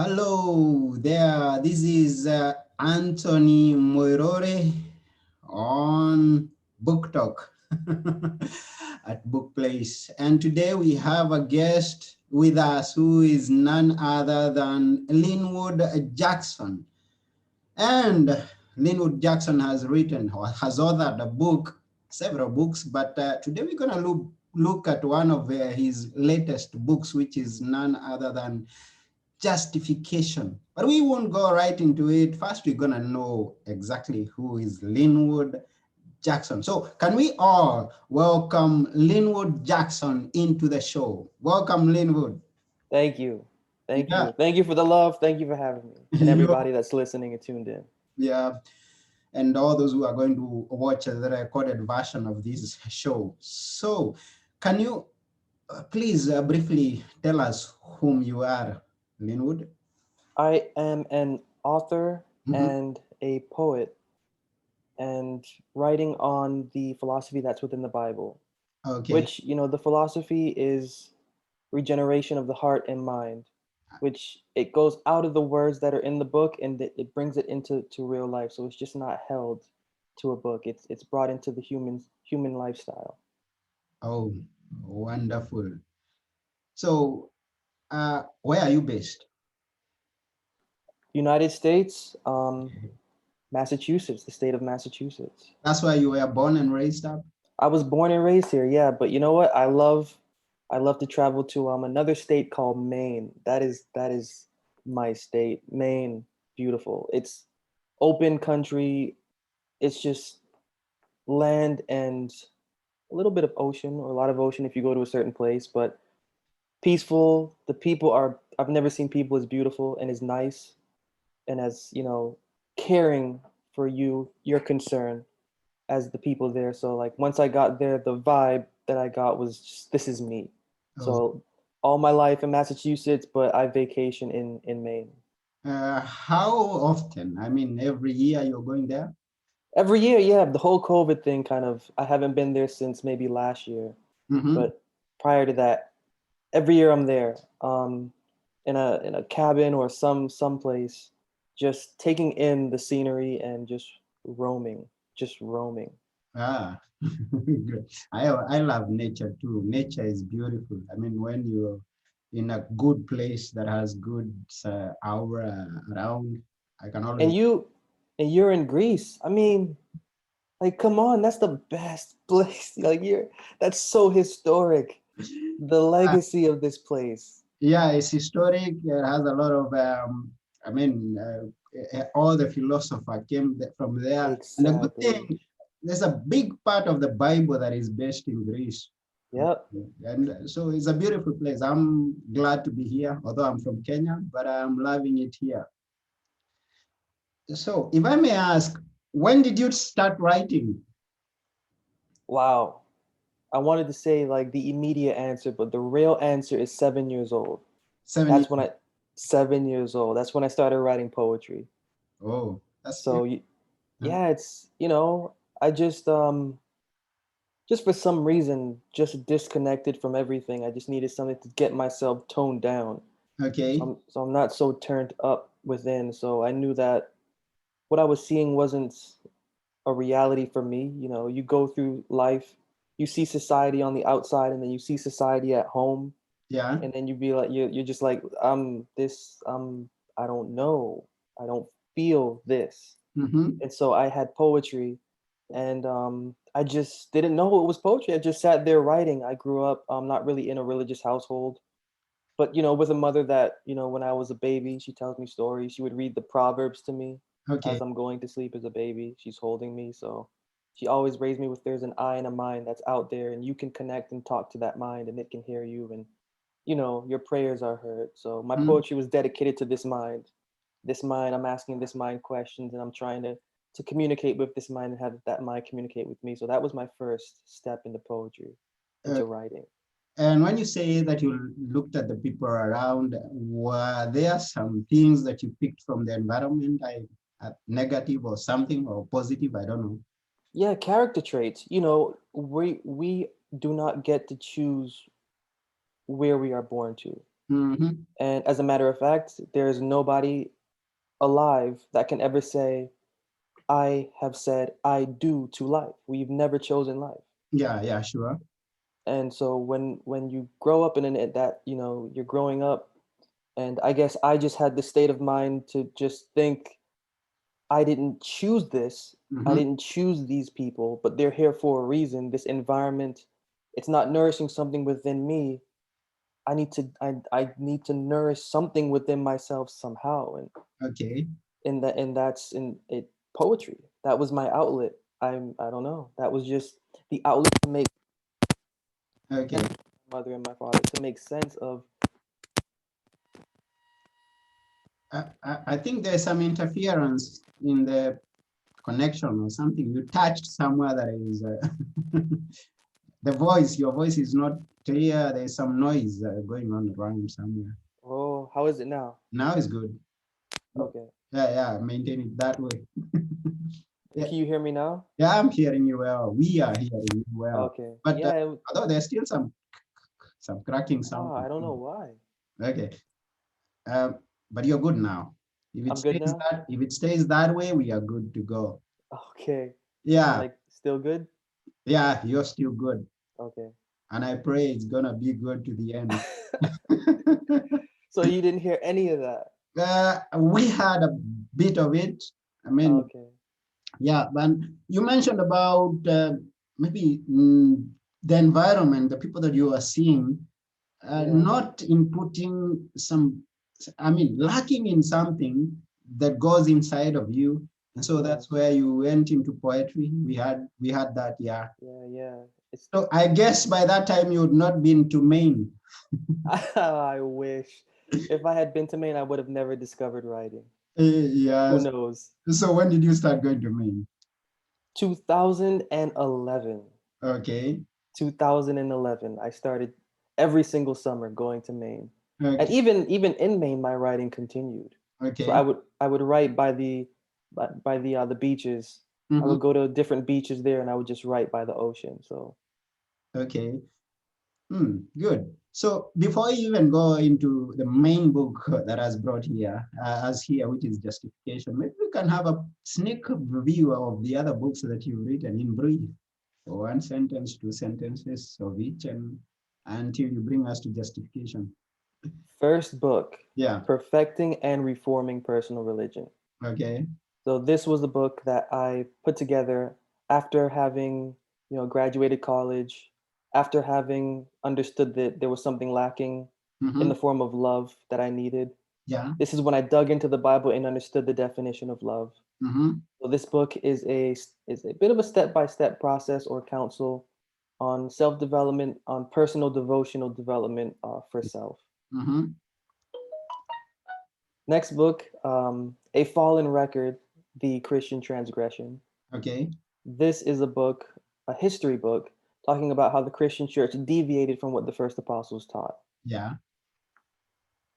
Hello there, this is Anthony Moirore on Book Talk at Book Place. And today we have a guest with us who is none other than Linwood Jackson. And Linwood Jackson has written or has authored a book, several books, but today we're going to look at one of his latest books, which is none other than Justification. But we won't go right into it. First, we're going to know exactly who is Linwood Jackson. So can we all welcome Linwood Jackson into the show? Welcome, Linwood. Thank you. Thank Yeah, you. Thank you for the love. Thank you for having me. And you, everybody that's listening and tuned in. yeah, and all those who are going to watch the recorded version of this show. So can you please briefly tell us whom you are, Linwood? I am an author Mhm. and a poet and writing on the philosophy that's within the Bible, Okay. which, the philosophy is regeneration of the heart and mind, which it goes out of the words that are in the book and it brings it into real life. So it's just not held to a book. It's brought into the human lifestyle. Oh, wonderful. So, where are you based? United States, Massachusetts, the state of Massachusetts. That's where you were born and raised up? I was born and raised here, yeah, but you know what? I love to travel to another state called Maine. That is my state. Maine, beautiful. It's open country. It's just land and a little bit of ocean or a lot of ocean if you go to a certain place, but peaceful. The people are I've never seen people as beautiful and as nice and as, caring for your concern as the people there. So like once I got there, the vibe that I got was just, this is me. Oh, So all my life in Massachusetts, but I vacation in Maine. how often? I mean, every year you're going there? Every year, yeah, the whole COVID thing kind of I haven't been there since maybe last year, Mm-hmm. but prior to that, every year I'm there. In a cabin or someplace, just taking in the scenery and just roaming. Ah, good. I love nature too. Nature is beautiful. I mean, when you're in a good place that has good aura around, I can And always. you're in Greece. I mean, like, come on, that's the best place. Like, that's so historic. The legacy of this place. Yeah, it's historic. It has a lot of, I mean, all the philosopher came from there. And the good Exactly. thing, there's a big part of the Bible that is based in Greece. Yep. And so it's a beautiful place. I'm glad to be here, although I'm from Kenya, but I'm loving it here. So if I may ask, when did you start writing? Wow. I wanted to say like the immediate answer, but the real answer is 7 years old. Seven That's years. when I 7 years old. That's when I started writing poetry. Oh, that's So beautiful. yeah, it's I just for some reason just disconnected from everything. I just needed something to get myself toned down. So Okay. I'm not so turned up within. So I knew that what I was seeing wasn't a reality for me. You go through life, you see society on the outside, and then you see society at home, Yeah. and then you be like, you're just like, I don't know, I don't feel this, Mm-hmm. and so I had poetry, and I just didn't know it was poetry. I just sat there writing. I grew up not really in a religious household, but with a mother that when I was a baby, she tells me stories. She would read the proverbs to me Okay. as I'm going to sleep as a baby. She's holding me, so she always raised me with there's an eye and a mind that's out there, and you can connect and talk to that mind, and it can hear you, and your prayers are heard. So my Mhm. poetry was dedicated to this mind. This mind, I'm asking this mind questions, and I'm trying to communicate with this mind and have that mind communicate with me. So that was my first step into poetry, Uh, into writing. And when you say that you looked at the people around, were there some things that you picked from the environment, negative or something or positive? I don't know. Yeah, character traits. We do not get to choose where we are born to. Mm-hmm. And as a matter of fact, there is nobody alive that can ever say, I have said I do to life. We've never chosen life. Yeah, yeah, sure. And so when you grow up in an that, you're growing up, and I guess I just had the state of mind to just think I didn't choose this. I Mm-hmm. didn't choose these people, but they're here for a reason. This environment, it's not nourishing something within me. I need to nourish something within myself somehow. And Okay. that's in it poetry. That was my outlet. I don't know. That was just the outlet to make sense Okay. of my mother and my father, to make sense of I think there's some interference in the connection or something. You touched somewhere that is the voice. Your voice is not clear. There's some noise going on around somewhere. oh, how is it now? Now is good. Okay. Yeah, yeah. Maintain it that way. Yeah, Can you hear me now? yeah. I'm hearing you well. We are hearing you well. Okay. But Yeah. although there's still some cracking sound. I don't know why. Okay. Um, but you're good now. I'm good now? If it stays that way, we are good to go. Okay. I'm Yeah, like still good? yeah, you're still good. Okay. And I pray it's gonna be good to the end. So you didn't hear any of that? We had a bit of it. I mean, Okay. yeah, but you mentioned about maybe the environment, the people that you are seeing, Yeah. not inputting some, I mean, lacking in something that goes inside of you. And so Yeah. that's where you went into poetry. We had that, yeah. Yeah, yeah. It's So I guess by that time you would not been to Maine. I wish. If I had been to Maine, I would have never discovered writing. Who Yes. knows? So when did you start going to Maine? 2011. Okay. 2011. I started every single summer going to Maine. And Okay. even in Maine, my writing continued. So Okay. I would write by the beaches. I Hmm. would go to different beaches there, and I would just write by the ocean. So Okay. Good. So before you even go into the main book that has brought here, as here, which is Justification, maybe we can have a sneak review of the other books that you've written in brief, one sentence, two sentences of each, and until you bring us to Justification. first book, Yeah. Perfecting and Reforming Personal Religion. Okay. So this was the book that I put together after having, graduated college, after having understood that there was something lacking in Mm-hmm. the form of love that I needed. Yeah. This is when I dug into the Bible and understood the definition of love. Mm-hmm. So this book is a bit of a step-by-step process or counsel on self-development, on personal devotional development for self. Mm-hmm. Next book, A Fallen Record, The Christian Transgression. Okay. This is a book, a history book, talking about how the Christian church deviated from what the first apostles taught. Yeah.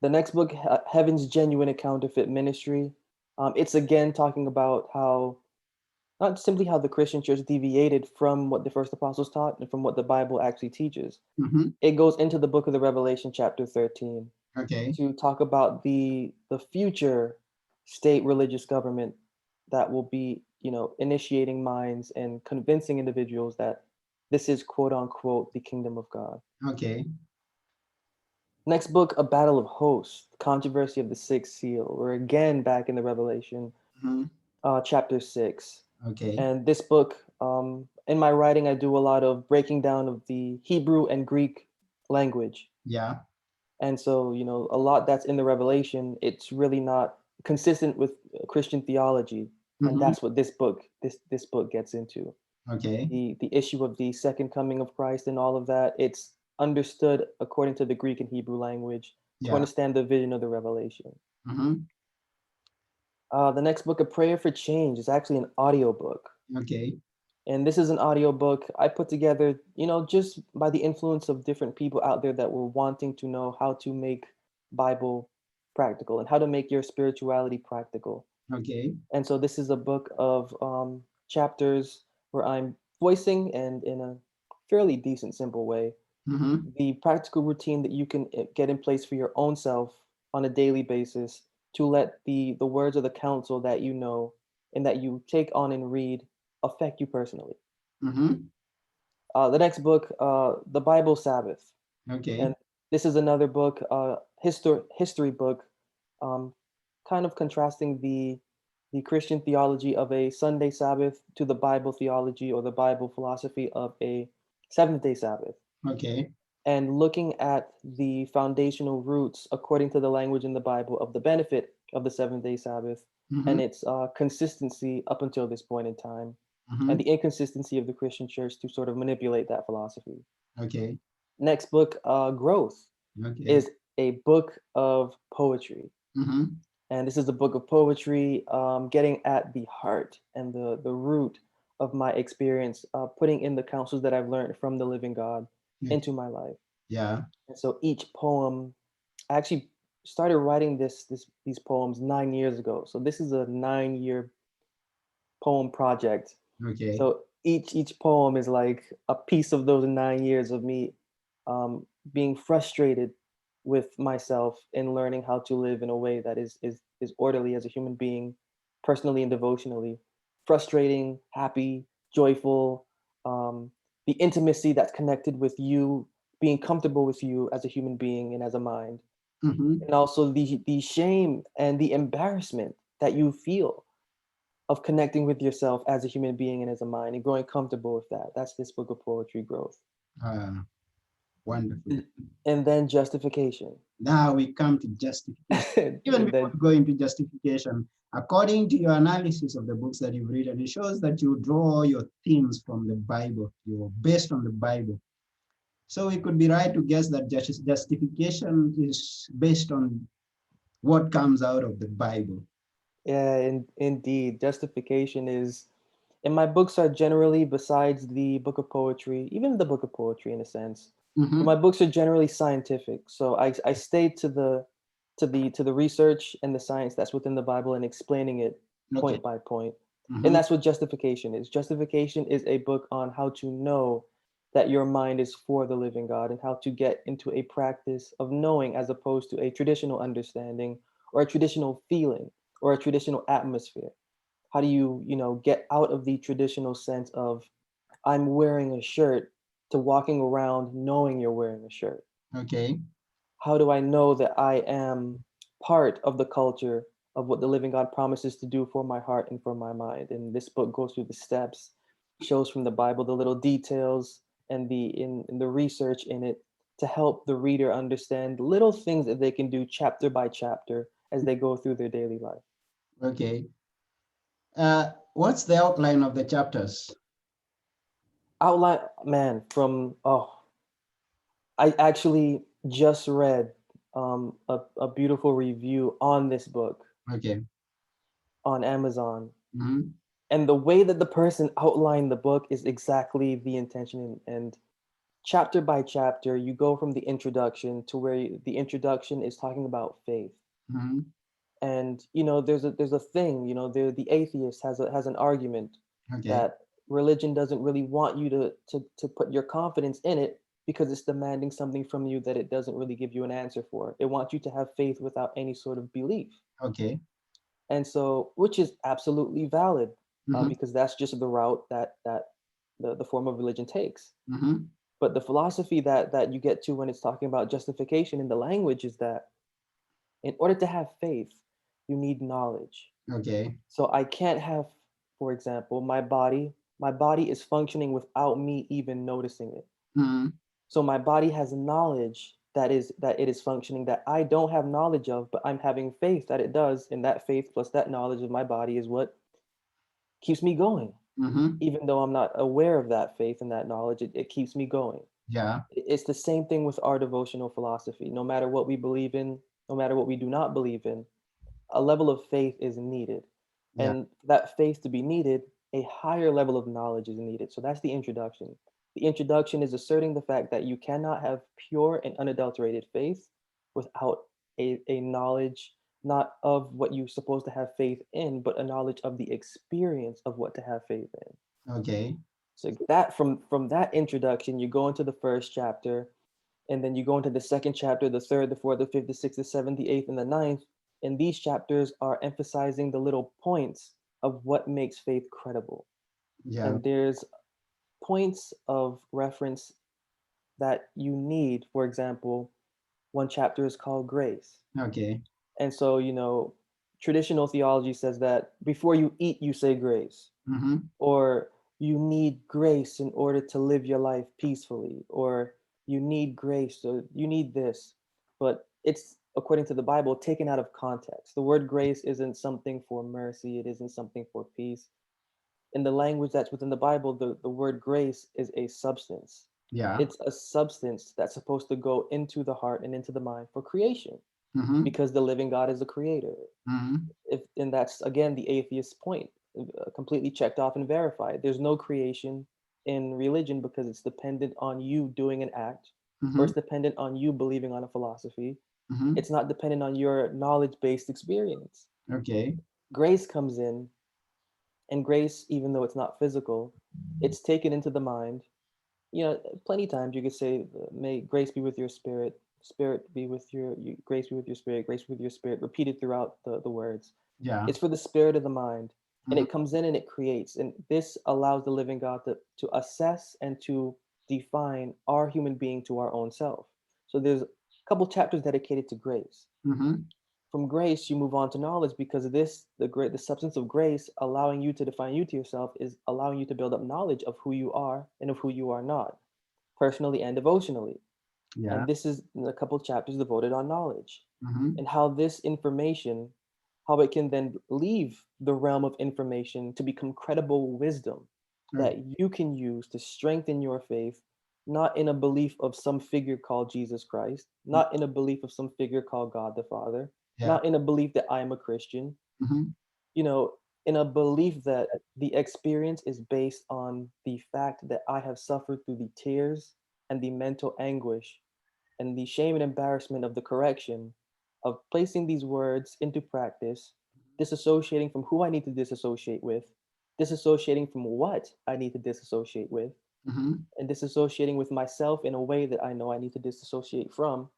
The next book, Heaven's Genuine and Counterfeit Ministry, it's again talking about how, not simply how the Christian church deviated from what the first apostles taught and from what the Bible actually teaches. Mm-hmm. It goes into the book of the Revelation, chapter 13, Okay. to talk about the future state religious government that will be, initiating minds and convincing individuals that this is quote unquote the kingdom of God. Okay. Next book, A Battle of Hosts, Controversy of the Sixth Seal. We're again back in the Revelation, Mm-hmm. chapter 6. Okay. And this book, in my writing, I do a lot of breaking down of the Hebrew and Greek language. Yeah. And so, a lot that's in the Revelation, it's really not consistent with Christian theology. And Mm-hmm. that's what this book gets into. Okay. The issue of the second coming of Christ and all of that, it's understood according to the Greek and Hebrew language to Yeah. understand the vision of the Revelation. Mm-hmm. The next book, A Prayer for Change, is actually an audiobook. Okay. And this is an audiobook I put together, just by the influence of different people out there that were wanting to know how to make Bible practical and how to make your spirituality practical. Okay. And so this is a book of chapters where I'm voicing and in a fairly decent, simple way, Mm-hmm. the practical routine that you can get in place for your own self on a daily basis to let the words of the counsel that you know and that you take on and read affect you personally. Mm-hmm. The next book, The Bible Sabbath, Okay. and this is another book, history book, um, kind of contrasting the Christian theology of a Sunday Sabbath to the Bible theology or the Bible philosophy of a Seventh Day Sabbath, Okay. and looking at the foundational roots according to the language in the Bible of the benefit of the Seventh Day Sabbath Mm-hmm. and its consistency up until this point in time, and Mm-hmm. the inconsistency of the Christian church to sort of manipulate that philosophy. Okay. Next book, Growth, Okay. is a book of poetry. Mm-hmm. And this is a book of poetry, getting at the heart and the root of my experience, putting in the counsels that I've learned from the living God Okay. into my life. Yeah. And so each poem, I actually started writing these poems 9 years ago. So this is a 9 year poem project. Okay. So each poem is like a piece of those 9 years of me, um, being frustrated with myself and learning how to live in a way that is orderly as a human being, personally and devotionally. Frustrating, happy, joyful, um, the intimacy that's connected with you, being comfortable with you as a human being and as a mind, Mm-hmm. and also the shame and the embarrassment that you feel of connecting with yourself as a human being and as a mind and growing comfortable with that. That's this book of poetry, Growth. Uh, Wonderful. And then Justification. Now we come to justification. Even And before then, we go into justification, according to your analysis of the books that you've written, it shows that you draw your themes from the Bible. You're based on the Bible. So it could be right to guess that justification is based on what comes out of the Bible. yeah, indeed, Justification is, and my books are generally, besides the book of poetry, even the book of poetry in a sense, but Mm-hmm. my books are generally scientific. So I stay to the research and the science that's within the Bible and explaining it Okay. point by point. And Mm-hmm. that's what Justification is. Justification is a book on how to know that your mind is for the living God and how to get into a practice of knowing as opposed to a traditional understanding or a traditional feeling or a traditional atmosphere. How do you get out of the traditional sense of I'm wearing a shirt to walking around knowing you're wearing a shirt? Okay. How do I know that I am part of the culture of what the living God promises to do for my heart and for my mind? And this book goes through the steps, shows from the Bible the little details and in the research in it to help the reader understand little things that they can do chapter by chapter as they go through their daily life. Okay. What's the outline of the chapters? Outline, man, from I actually just read a beautiful review on this book Okay. on Amazon. Mm-hmm. And the way that the person outlined the book is exactly the intention. And chapter by chapter, you go from the introduction to where the introduction is talking about faith. Mm-hmm. And there's a thing, the atheist has an argument Okay. that religion doesn't really want you to put your confidence in it because it's demanding something from you that it doesn't really give you an answer for. It wants you to have faith without any sort of belief. Okay. And so, which is absolutely valid, Mm-hmm. because that's just the route that the form of religion takes. Mm-hmm. But the philosophy that you get to when it's talking about justification in the language is that in order to have faith, you need knowledge. Okay. So I can't have, for example, my body is functioning without me even noticing it. Mm-hmm. So my body has knowledge that it is functioning that I don't have knowledge of, but I'm having faith that it does, and that faith plus that knowledge of my body is what keeps me going. Mm-hmm. Even though I'm not aware of that faith and that knowledge, it keeps me going. Yeah. It's the same thing with our devotional philosophy. No matter what we believe in, no matter what we do not believe in, a level of faith is needed. Yeah. And for that faith to be needed, a higher level of knowledge is needed. So that's the introduction. The introduction is asserting the fact that you cannot have pure and unadulterated faith without a knowledge, not of what you're supposed to have faith in, but a knowledge of the experience of what to have faith in. Okay. So that from that introduction, you go into the first chapter, and then you go into the second chapter, the third, the fourth, the fifth, the sixth, the seventh, the eighth, and the ninth. And these chapters are emphasizing the little points of what makes faith credible. Yeah. And there's points of reference that you need. For example, one chapter is called grace. Okay. And so, traditional theology says that before you eat, you say grace, Mm-hmm. or you need grace in order to live your life peacefully, or you need grace, so you need this. But it's, according to the Bible, taken out of context. The word grace isn't something for mercy, it isn't something for peace. In the language that's within the Bible, the word grace is a substance. Yeah. It's a substance that's supposed to go into the heart and into the mind for creation, Mm-hmm. because the living God is a creator. Mm-hmm. If And that's again the atheist point, completely checked off and verified. There's no creation in religion because it's dependent on you doing an act, or Mm-hmm. it's dependent on you believing on a philosophy. Mm-hmm. It's not dependent on your knowledge-based experience. Okay. Grace comes in, and grace, even though it's not physical, it's taken into the mind. Plenty of times you could say, may grace be with your spirit, spirit be with grace be with your spirit, grace be with your spirit, repeated throughout the words. Yeah. It's for the spirit of the mind, and Mm-hmm. it comes in and it creates. And this allows the living God to assess and to define our human being to our own self. So there's a couple chapters dedicated to grace. Mm-hmm. From grace, you move on to knowledge, because the substance of grace, allowing you to define you to yourself, is allowing you to build up knowledge of who you are and of who you are not, personally and devotionally. Yeah. And this is a couple chapters devoted on knowledge, Mm-hmm. and how this information, how it can then leave the realm of information to become credible wisdom Okay. that you can use to strengthen your faith, not in a belief of some figure called Jesus Christ, not in a belief of some figure called God the Father, Yeah. not in a belief that I am a Christian, Mm-hmm. you know, in a belief that the experience is based on the fact that I have suffered through the tears and the mental anguish and the shame and embarrassment of the correction of placing these words into practice, disassociating from who I need to disassociate with, disassociating from what I need to disassociate with, Mm-hmm. and disassociating with myself in a way that I know I need to disassociate from,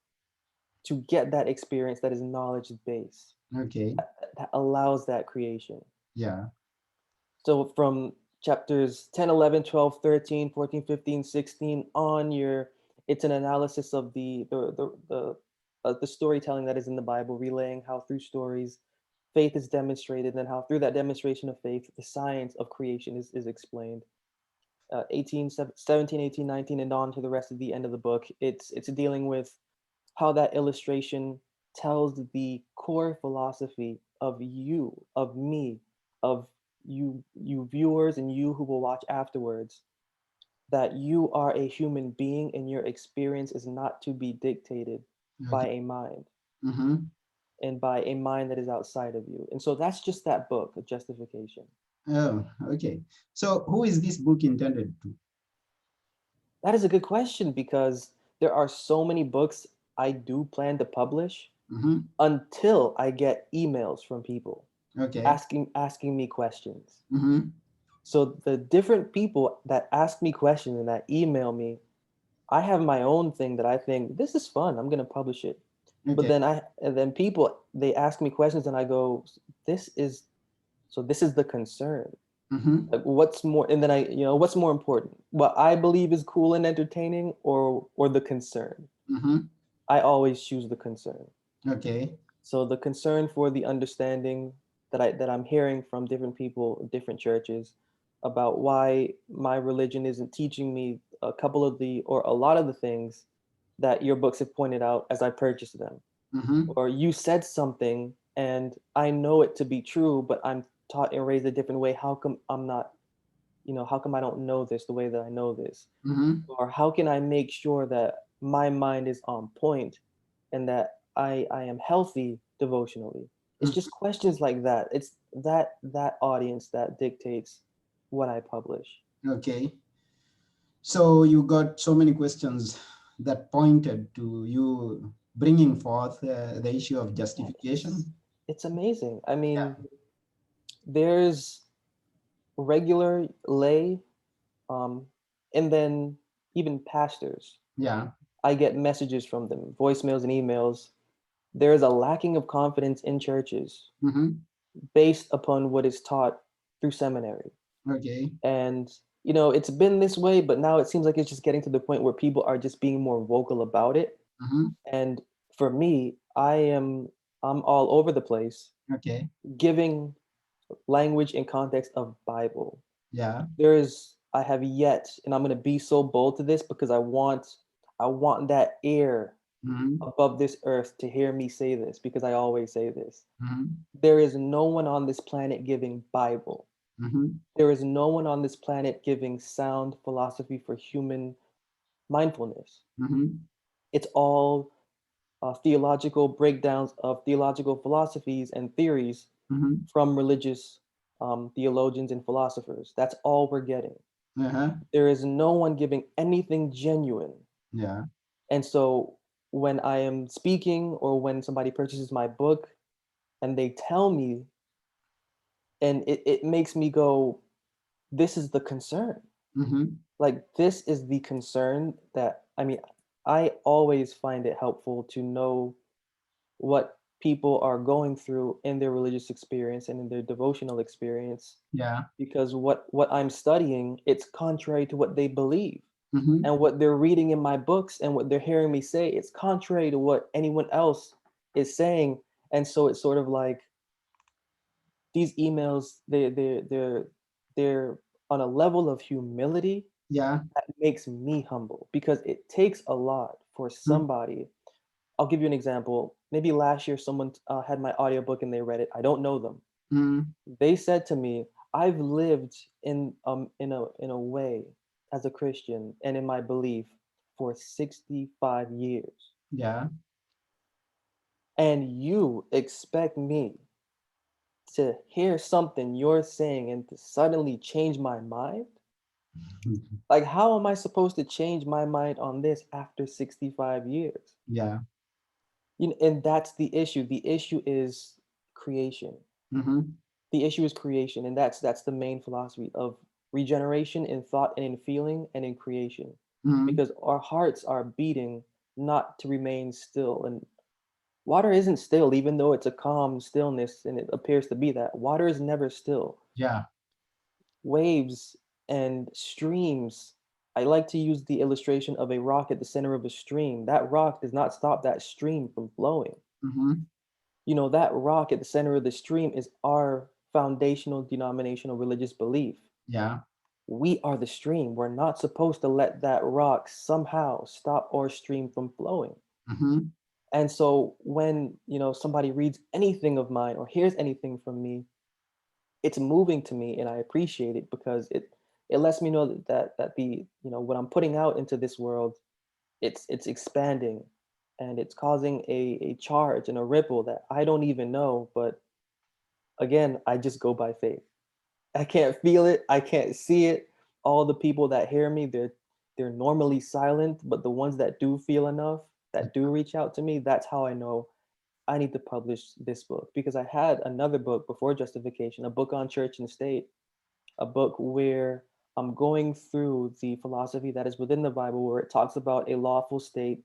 to get that experience that is knowledge based, Okay. that allows that creation. Yeah. So from chapters 10, 11, 12, 13, 14, 15, 16 on, it's an analysis of the storytelling that is in the Bible, relaying how through stories faith is demonstrated, and how through that demonstration of faith the science of creation is explained. 18, 17, 18, 19, and on to the rest of the end of the book. It's dealing with how that illustration tells the core philosophy of you, of me, of you viewers, and you who will watch afterwards, that you are a human being and your experience is not to be dictated by Okay. a mind, Mm-hmm. and by a mind that is outside of you. And so that's just that book, Justification. Oh, okay. So who is this book intended to? That is a good question, because there are so many books I do plan to publish Mm-hmm. until I get emails from people Okay. asking me questions. Mm-hmm. So the different people that ask me questions and that email me, I have my own thing that I think this is fun. I'm gonna publish it. But Okay. then people, they ask me questions and I go, this is this is the concern. Mm-hmm. Like, what's more? And then what's more important? What I believe is cool and entertaining, or the concern? Mm-hmm. I always choose the concern. Okay. So the concern for the understanding that I'm hearing from different people, different churches, about why my religion isn't teaching me a couple of the or a lot of the things that your books have pointed out as I purchased them. Mm-hmm. Or you said something and I know it to be true, but I'm taught and raised a different way. How come I'm not, how come I don't know this the way that I know this? Mm-hmm. Or how can I make sure that my mind is on point and that I am healthy devotionally? It's just questions like that. It's that audience that dictates what I publish. Okay. So you got so many questions that pointed to you bringing forth the issue of Yeah, it's justification. it's amazing. I Yeah. mean, there's regular lay Um, and then even pastors, Yeah. I get messages from them, voicemails and emails. There is a lacking of confidence in churches Mm-hmm. based upon what is taught through seminary. Okay. And, it's been this way, but now it seems like it's just getting to the point where people are just being more vocal about it. Mm-hmm. And for me, I'm all over the place Okay. giving language and context of Bible. Yeah. I have yet, and I'm gonna be so bold to this because I want that air Mm-hmm. above this earth to hear me say this because I always say this. Mm-hmm. There is no one on this planet giving Bible. Mm-hmm. There is no one on this planet giving sound philosophy for human mindfulness. Mm-hmm. It's all theological breakdowns of theological philosophies and theories Mm-hmm. from religious theologians and philosophers. That's all we're getting. Uh-huh. There is no one giving anything genuine. Yeah. And so when I am speaking or when somebody purchases my book and they tell me, and it makes me go, this is the concern. Mm-hmm. Like, this is the concern that, I mean, I always find it helpful to know what people are going through in their religious experience and in their devotional experience Yeah. because what I'm studying, it's contrary to what they believe. Mm-hmm. And what they're reading in my books and what they're hearing me say, it's contrary to what anyone else is saying. And so it's sort of like these emails, they're on a level of humility Yeah. that makes me humble because it takes a lot for Mm-hmm. somebody. I'll give you an example. Maybe last year someone had my audiobook and they read it. I don't know them. Mm-hmm. They said to me, "I've lived in a way as a Christian and in my belief for 65 years. Yeah. And you expect me to hear something you're saying and to suddenly change my mind? Like, how am I supposed to change my mind on this after 65 years?" Yeah. And that's the issue. The issue is creation. Mm-hmm. The issue is creation, and that's the main philosophy of regeneration in thought and in feeling and in creation. Mm-hmm. Because our hearts are beating not to remain still. And water isn't still, even though it's a calm stillness and it appears to be that. Water is never still. Yeah. Waves and streams. I like to use the illustration of a rock at the center of a stream. That rock does not stop that stream from flowing. Mm-hmm. That rock at the center of the stream is our foundational denominational religious belief. Yeah. We are the stream. We're not supposed to let that rock somehow stop our stream from flowing. Mm-hmm. And so when, somebody reads anything of mine or hears anything from me, it's moving to me and I appreciate it because it lets me know that the, what I'm putting out into this world, it's expanding and it's causing a charge and a ripple that I don't even know, but again, I just go by faith. I can't feel it, I can't see it. All the people that hear me, they're normally silent, but the ones that do feel enough, that do reach out to me, that's how I know I need to publish this book because I had another book before Justification, a book on church and state, a book where I'm going through the philosophy that is within the Bible where it talks about a lawful state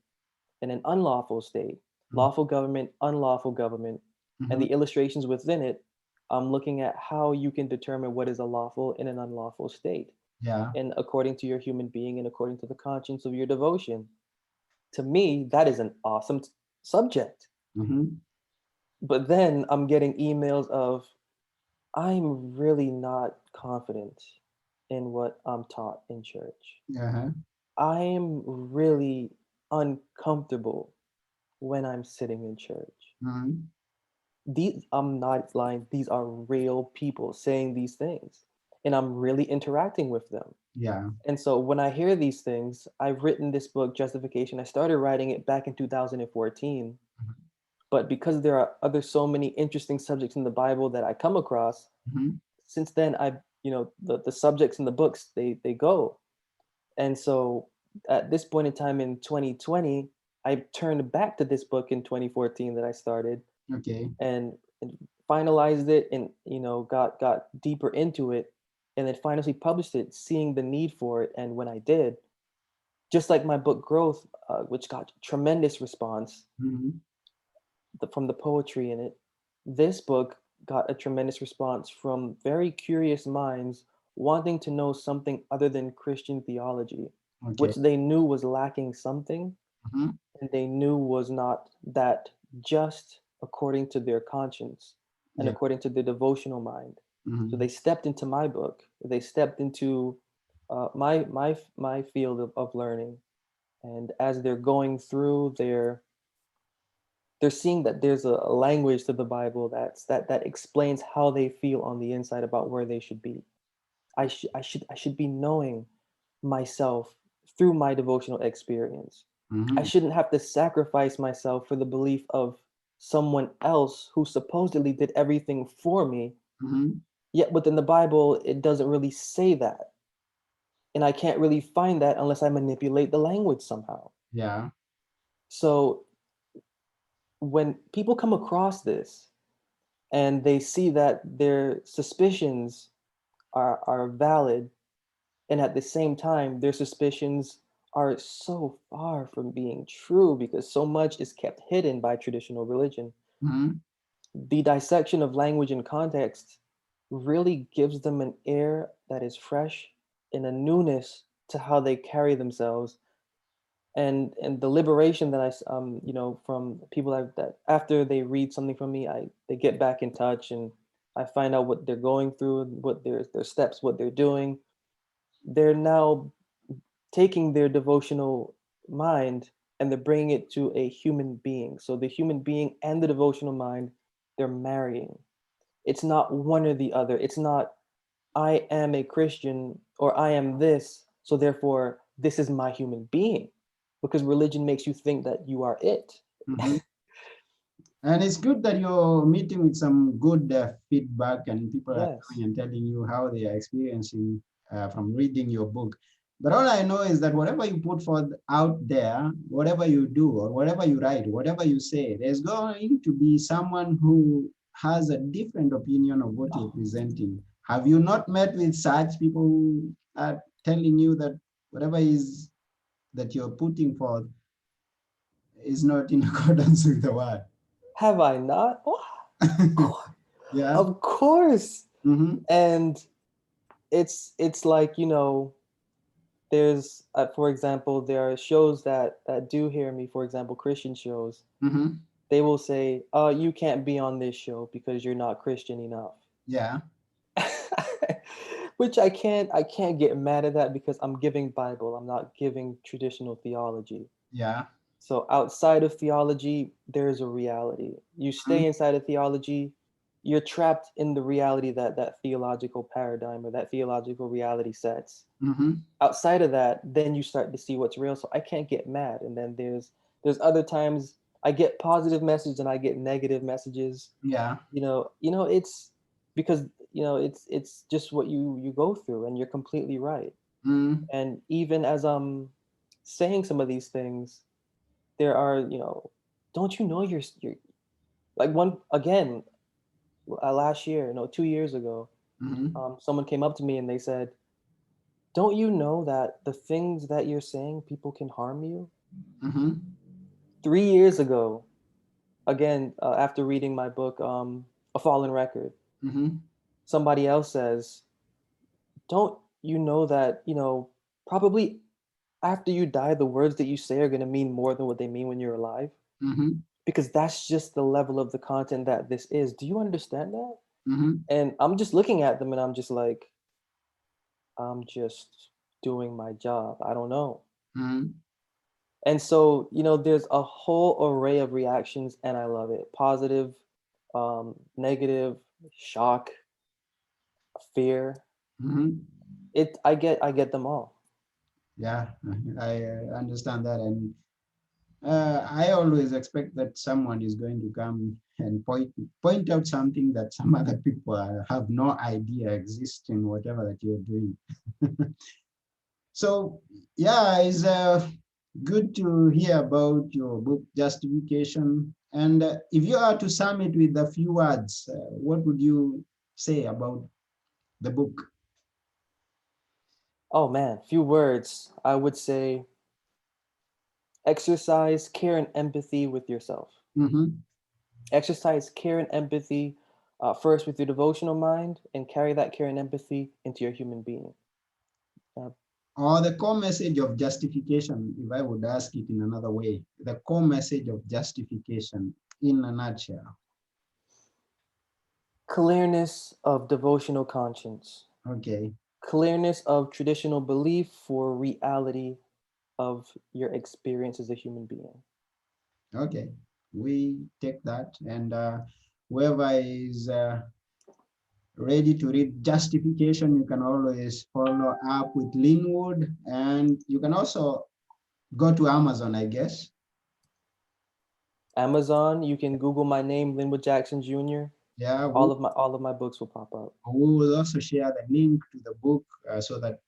and an unlawful state, lawful government, unlawful government, and Mm-hmm. the illustrations within it. I'm looking at how you can determine what is a lawful and an unlawful state, Yeah. and according to your human being and according to the conscience of your devotion. To me, that is an awesome subject. Mm-hmm. But then I'm getting emails of, I'm really not confident in what I'm taught in church. Uh-huh. I'm really uncomfortable when I'm sitting in church. Mm-hmm. I'm not lying, these are real people saying these things, and I'm really interacting with them. Yeah. And so when I hear these things, I've written this book, Justification. I started writing it back in 2014, but because there are other so many interesting subjects in the Bible that I come across, Mm-hmm. since then the subjects in the books they go. And so at this point in time in 2020, I turned back to this book in 2014 that I started Okay. and finalized it and got deeper into it, and then finally published it, seeing the need for it. And when I did, just like my book Growth, which got tremendous response Mhm. from the poetry in it, this book got a tremendous response from very curious minds wanting to know something other than Christian theology, Okay. which they knew was lacking something, Mhm. and they knew was not that just according to their conscience and Yeah. according to their devotional mind. So they Mhm. stepped into my book. They stepped into my field of learning, and as they're going through, they're seeing that there's a language to the Bible that explains how they feel on the inside about where they should be. I should be knowing myself through my devotional experience. I Mhm. shouldn't have to sacrifice myself for the belief of someone else who supposedly did everything for me. Mhm. Yet within the Bible, it doesn't really say that. And I can't really find that unless I manipulate the language somehow. Yeah. So when people come across this and they see that their suspicions are valid, and at the same time their suspicions are so far from being true because so much is kept hidden by traditional religion, Mhm. the dissection of language and context really gives them an air that is fresh and a newness to how they carry themselves, and the liberation that from people that after they read something from me, they get back in touch, and I find out what they're going through, what their steps, what they're doing. They're now taking their devotional mind and they're bringing it to a human being. So the human being and the devotional mind, they're marrying. It's not one or the other. It's not I am a Christian or I am this, so therefore this is my human being. Because religion makes you think that you are it. Mhm. And it's good that you're meeting with some good feedback and people are coming Yes. and telling you how they are experiencing from reading your book. But all I know is that whatever you put forth out there, whatever you do or whatever you write, whatever you say, there's going to be someone who has a different opinion of what you're Oh, presenting. Have you not met with such people who are telling you that whatever is that you're putting forth is not in accordance with the word? have I not? Oh, Yeah. of course. Mm-hmm. And it's like, there's for example, there are shows that do hear me, for example, Christian shows. Mm-hmm. They will say, you can't be on this show because you're not Christian enough. Yeah. Which I can't get mad at that because I'm giving Bible, I'm not giving traditional theology. Yeah. So outside of theology, there's a reality. You Mm-hmm. stay inside of theology, you're trapped in the reality that that theological paradigm or that theological reality sets. Mm-hmm. Outside of that, then you start to see what's real. So I can't get mad. And then there's other times I get positive messages and I get negative messages. Yeah. It's because it's just what you go through, and you're completely right. Mm-hmm. And even as I'm saying some of these things, there are, don't you know you're like one again, last year, no, 2 years ago, Mm-hmm. someone came up to me and they said, don't you know that the things that you're saying, people can harm you? Mm-hmm. 3 years ago, again, after reading my book, A Fallen Record, Mm-hmm. somebody else says, don't you know that, probably after you die, the words that you say are going to mean more than what they mean when you're alive? Mm-hmm. Because that's just the level of the content that this is. Do you understand that? Mm-hmm. And I'm just looking at them and I'm just like, I'm just doing my job. I don't know. Mm-hmm. And so, there's a whole array of reactions and I love it. Positive, negative, shock, fear. Mm-hmm. I get them all. Yeah. I understand that, and I always expect that someone is going to come and point out something that some other people have no idea exists in whatever that you're doing. So yeah, it's good to hear about your book Justification. And if you are to sum it with a few words, what would you say about the book? Oh man, few words. I would say exercise care and empathy with yourself. Mm-hmm. Exercise care and empathy first with your devotional mind, and carry that care and empathy into your human being. Uh, Or the core message of justification, if I would ask it in another way, the core message of justification in a nutshell. Clearness of devotional conscience, Okay. clearness of traditional belief for reality of your experience as a human being. Okay. We take that, and whoever is ready to read justification, you can always follow up with Linwood, and you can also go to Amazon, I guess. Amazon, you can Google my name, Linwood Jackson Jr. Yeah, All of my books will pop up. we will also share the link to the book so that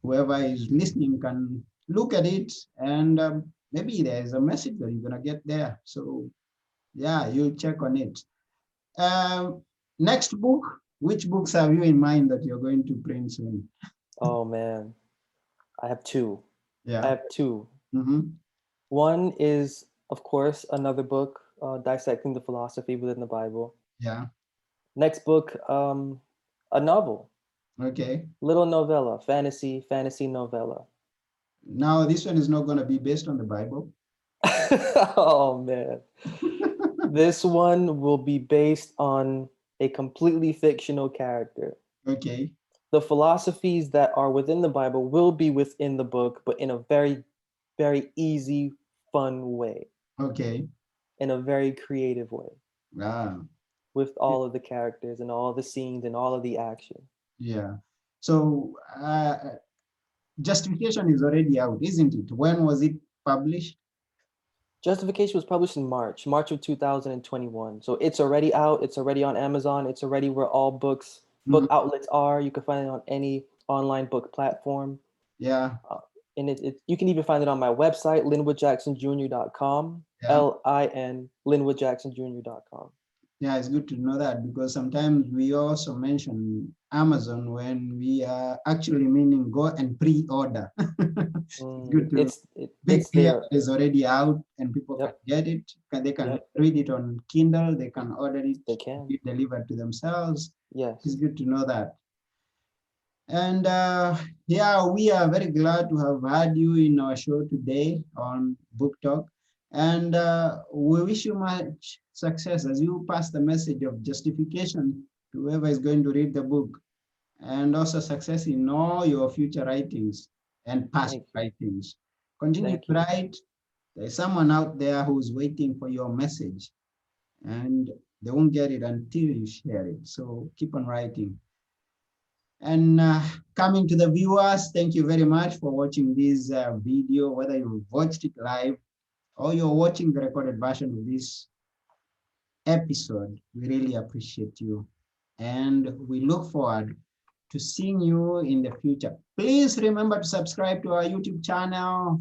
whoever is listening can look at it, and maybe there's a message that you're gonna get there. So yeah, you check on it. Next book, which books have you in mind that you're going to print soon? Oh man, I have two. I Yeah. have two. Mm-hmm. One is, of course, another book, dissecting the philosophy within the Bible. Yeah. Next book, a novel, Okay. little novella, fantasy novella. Now this one is not going to be based on the Bible. Oh man, this one will be based on a completely fictional character. Okay. The philosophies that are within the Bible will be within the book, but in a very, very easy, fun way, Okay. in a very creative way, Ah. with all of the characters and all the scenes and all of the action. Yeah. So Justification is already out, isn't it? When was it published? Justification was published in March of 2021. So it's already out. It's already on Amazon. It's already where all book Mhm. outlets are. You can find it on any online book platform. Yeah. Uh, and you can even find it on my website, linwoodjacksonjr.com, Yeah. LIN, linwoodjacksonjr.com. Yeah, it's good to know that because sometimes we also mention Amazon when we are actually meaning go and pre-order. It's good to be It's clear there. that it's already out and people can Yep, get it. They can yep, read it on Kindle. They can order it, they can. be delivered to themselves. It's Yes. good to know that. And yeah, we are very glad to have had you in our show today on Book Talk. And we wish you much success as you pass the message of justification to whoever is going to read the book, and also success in all your future writings and past Thank you. writings. Continue Thank to you. write. There's someone out there who's waiting for your message, and they won't get it until you share it. So keep on writing. And coming to the viewers, thank you very much for watching this video, whether you watched it live or you're watching the recorded version of this episode. We really appreciate you. And we look forward to seeing you in the future. Please remember to subscribe to our YouTube channel.